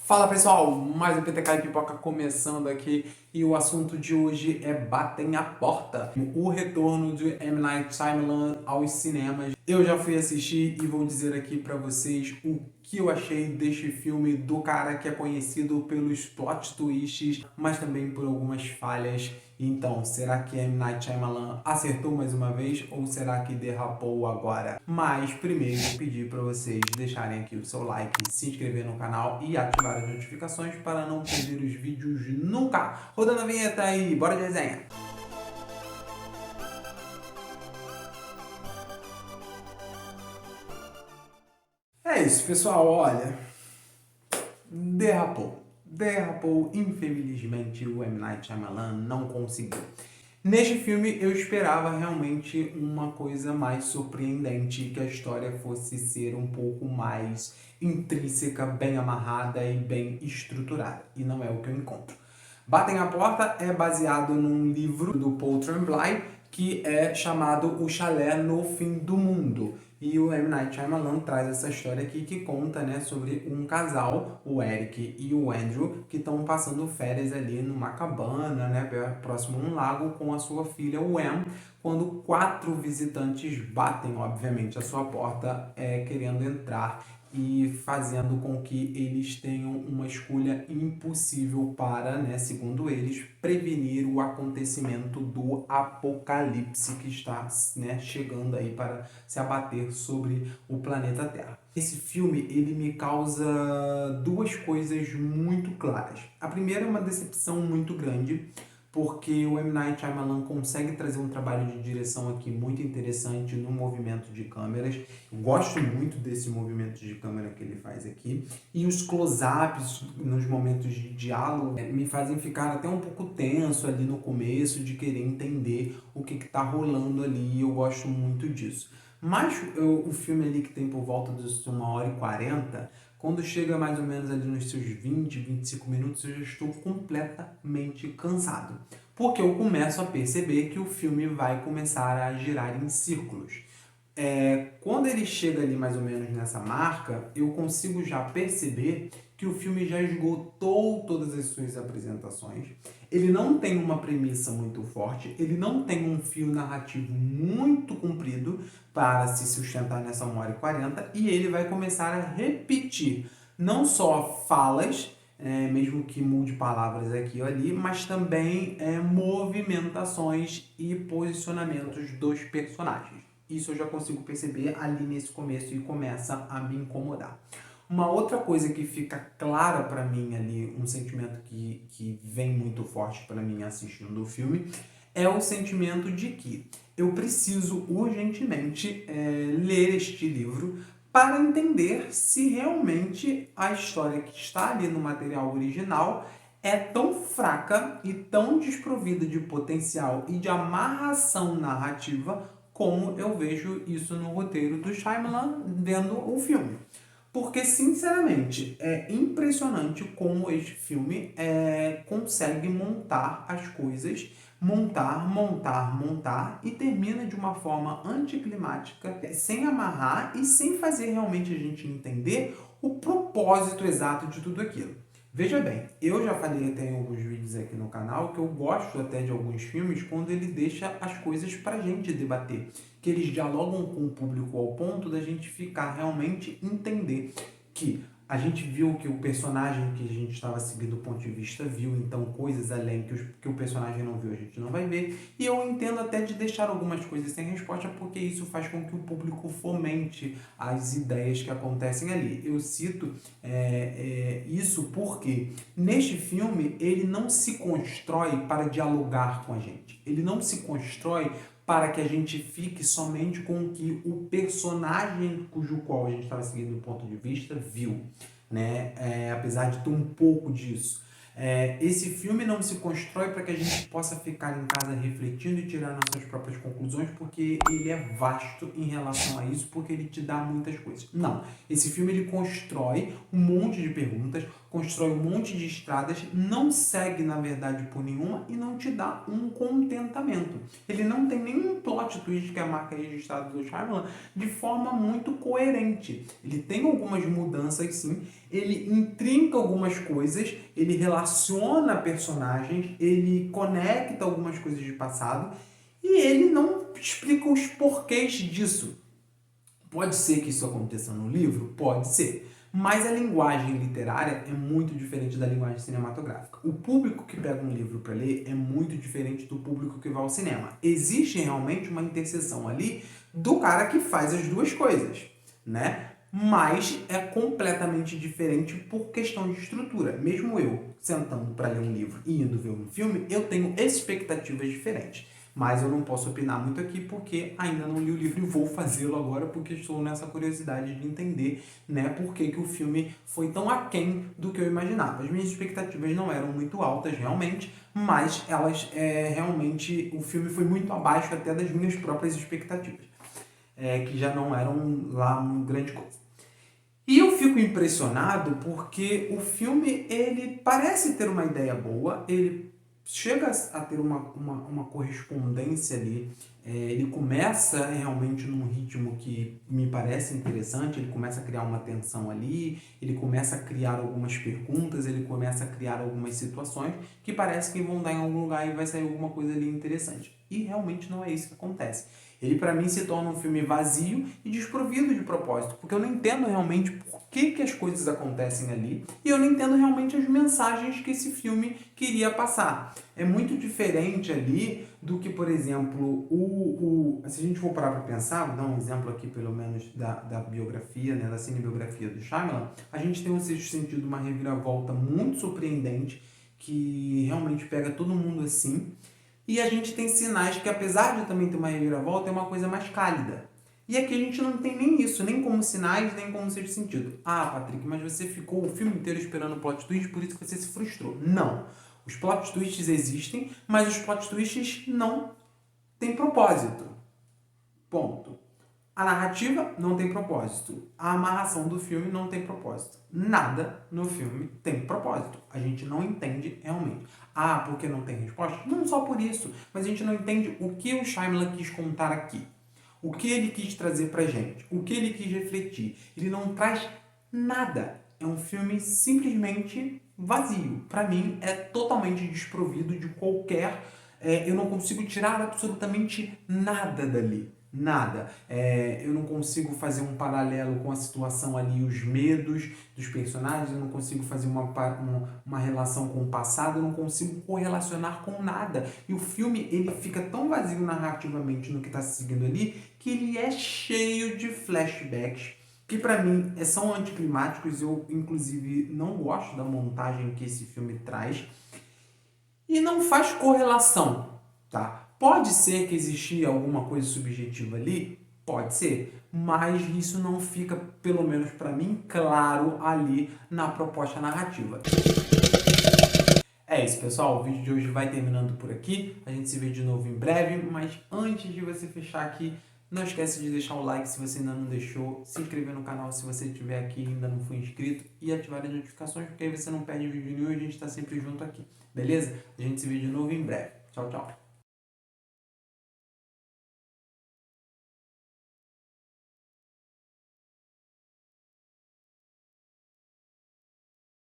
Fala pessoal, mais um PTK e Pipoca começando aqui e o assunto de hoje é Batem a Porta, o retorno de M. Night Shyamalan aos cinemas. Eu já fui assistir e vou dizer aqui pra vocês o que eu achei deste filme do cara que é conhecido pelos plot twists, mas também por algumas falhas. Então, será que M. Night Shyamalan acertou mais uma vez ou será que derrapou agora? Mas primeiro eu pedi para vocês deixarem aqui o seu like, se inscrever no canal e ativar as notificações para não perder os vídeos nunca. Rodando a vinheta aí, bora de resenha! É isso, pessoal, olha, derrapou, infelizmente o M. Night Shyamalan não conseguiu. Neste filme eu esperava realmente uma coisa mais surpreendente, que a história fosse ser um pouco mais intrínseca, bem amarrada e bem estruturada, e não é o que eu encontro. Batem a Porta é baseado num livro do Paul Tremblay, que é chamado O Chalé no Fim do Mundo. E o M. Night Shyamalan traz essa história aqui que conta, né, sobre um casal, o Eric e o Andrew, que estão passando férias ali numa cabana, né, próximo a um lago, com a sua filha, o Em, quando 4 visitantes batem, obviamente, a sua porta, querendo entrar e fazendo com que eles tenham uma escolha impossível para, né, segundo eles, prevenir o acontecimento do apocalipse que está, né, chegando aí para se abater sobre o planeta Terra. Esse filme, ele me causa duas coisas muito claras. A primeira é uma decepção muito grande, porque o M. Night Shyamalan consegue trazer um trabalho de direção aqui muito interessante no movimento de câmeras. Eu gosto muito desse movimento de câmera que ele faz aqui. E os close-ups nos momentos de diálogo me fazem ficar até um pouco tenso ali no começo, de querer entender o que está rolando ali, e eu gosto muito disso. Mas o filme ali que tem por volta de 1h40, quando chega mais ou menos ali nos seus 20, 25 minutos, eu já estou completamente cansado. Porque eu começo a perceber que o filme vai começar a girar em círculos. Quando ele chega ali mais ou menos nessa marca, eu consigo já perceber que o filme já esgotou todas as suas apresentações. Ele não tem uma premissa muito forte, ele não tem um fio narrativo muito comprido para se sustentar nessa 1h40, e ele vai começar a repetir não só falas, mesmo que mude palavras aqui ou ali, mas também movimentações e posicionamentos dos personagens. Isso eu já consigo perceber ali nesse começo e começa a me incomodar. Uma outra coisa que fica clara para mim ali, um sentimento que vem muito forte para mim assistindo o filme, é o sentimento de que eu preciso urgentemente ler este livro para entender se realmente a história que está ali no material original é tão fraca e tão desprovida de potencial e de amarração narrativa como eu vejo isso no roteiro do Shyamalan vendo o filme. Porque, sinceramente, é impressionante como este filme consegue montar as coisas, montar, e termina de uma forma anticlimática, sem amarrar e sem fazer realmente a gente entender o propósito exato de tudo aquilo. Veja bem, eu já falei até em alguns vídeos aqui no canal que eu gosto até de alguns filmes quando ele deixa as coisas pra gente debater, que eles dialogam com o público ao ponto da gente ficar realmente entender que a gente viu que o personagem que a gente estava seguindo do ponto de vista viu, então coisas além que o personagem não viu a gente não vai ver, e eu entendo até de deixar algumas coisas sem resposta, porque isso faz com que o público fomente as ideias que acontecem ali. Eu cito isso porque neste filme ele não se constrói para dialogar com a gente, ele não se constrói para que a gente fique somente com o que o personagem cujo qual a gente estava seguindo do ponto de vista viu, né? Apesar de ter um pouco disso. Esse filme não se constrói para que a gente possa ficar em casa refletindo e tirar nossas próprias conclusões, porque ele é vasto em relação a isso, porque ele te dá muitas coisas. Não, esse filme ele constrói um monte de perguntas, constrói um monte de estradas, não segue, na verdade, por nenhuma e não te dá um contentamento. Ele não tem nenhum plot twist, que é a marca registrada do Shyamalan, de forma muito coerente. Ele tem algumas mudanças, sim, ele intrinca algumas coisas, ele relaciona personagens, ele conecta algumas coisas de passado e ele não explica os porquês disso. Pode ser que isso aconteça no livro? Pode ser. Mas a linguagem literária é muito diferente da linguagem cinematográfica. O público que pega um livro para ler é muito diferente do público que vai ao cinema. Existe realmente uma interseção ali do cara que faz as duas coisas, né? Mas é completamente diferente por questão de estrutura. Mesmo eu sentando para ler um livro e indo ver um filme, eu tenho expectativas diferentes. Mas eu não posso opinar muito aqui porque ainda não li o livro e vou fazê-lo agora porque estou nessa curiosidade de entender, né, por que o filme foi tão aquém do que eu imaginava. As minhas expectativas não eram muito altas realmente, mas elas realmente, o filme foi muito abaixo até das minhas próprias expectativas, que já não eram lá uma grande coisa. E eu fico impressionado porque o filme, ele parece ter uma ideia boa, ele chega a ter uma correspondência ali, ele começa realmente num ritmo que me parece interessante, ele começa a criar uma tensão ali, ele começa a criar algumas perguntas, ele começa a criar algumas situações que parece que vão dar em algum lugar e vai sair alguma coisa ali interessante. E realmente não é isso que acontece. Ele, para mim, se torna um filme vazio e desprovido de propósito, porque eu não entendo realmente por que as coisas acontecem ali e eu não entendo realmente as mensagens que esse filme queria passar. É muito diferente ali do que, por exemplo, se a gente for parar para pensar, vou dar um exemplo aqui pelo menos da biografia, né, da cinebiografia do Shyamalan, a gente tem, no sexto sentido, uma reviravolta muito surpreendente que realmente pega todo mundo assim. E a gente tem sinais que, apesar de também ter uma reviravolta, é uma coisa mais cálida. E aqui a gente não tem nem isso, nem como sinais, nem como sexto sentido. Ah, Patrick, mas você ficou o filme inteiro esperando o plot twist, por isso que você se frustrou. Não. Os plot twists existem, mas os plot twists não têm propósito. Ponto. A narrativa não tem propósito. A amarração do filme não tem propósito. Nada no filme tem propósito. A gente não entende realmente. Ah, porque não tem resposta? Não só por isso, mas a gente não entende o que o Shyamalan quis contar aqui. O que ele quis trazer pra gente. O que ele quis refletir. Ele não traz nada. É um filme simplesmente vazio. Pra mim, é totalmente desprovido de qualquer... eu não consigo tirar absolutamente nada dali. Nada. Eu não consigo fazer um paralelo com a situação ali, os medos dos personagens, eu não consigo fazer uma relação com o passado, eu não consigo correlacionar com nada. E o filme, ele fica tão vazio narrativamente no que está se seguindo ali, que ele é cheio de flashbacks, que para mim são anticlimáticos. Eu, inclusive, não gosto da montagem que esse filme traz. E não faz correlação, tá? Pode ser que existia alguma coisa subjetiva ali? Pode ser. Mas isso não fica, pelo menos para mim, claro ali na proposta narrativa. É isso, pessoal. O vídeo de hoje vai terminando por aqui. A gente se vê de novo em breve. Mas antes de você fechar aqui, não esquece de deixar o like se você ainda não deixou, se inscrever no canal se você estiver aqui e ainda não for inscrito e ativar as notificações, porque aí você não perde vídeo nenhum e a gente está sempre junto aqui. Beleza? A gente se vê de novo em breve. Tchau, tchau.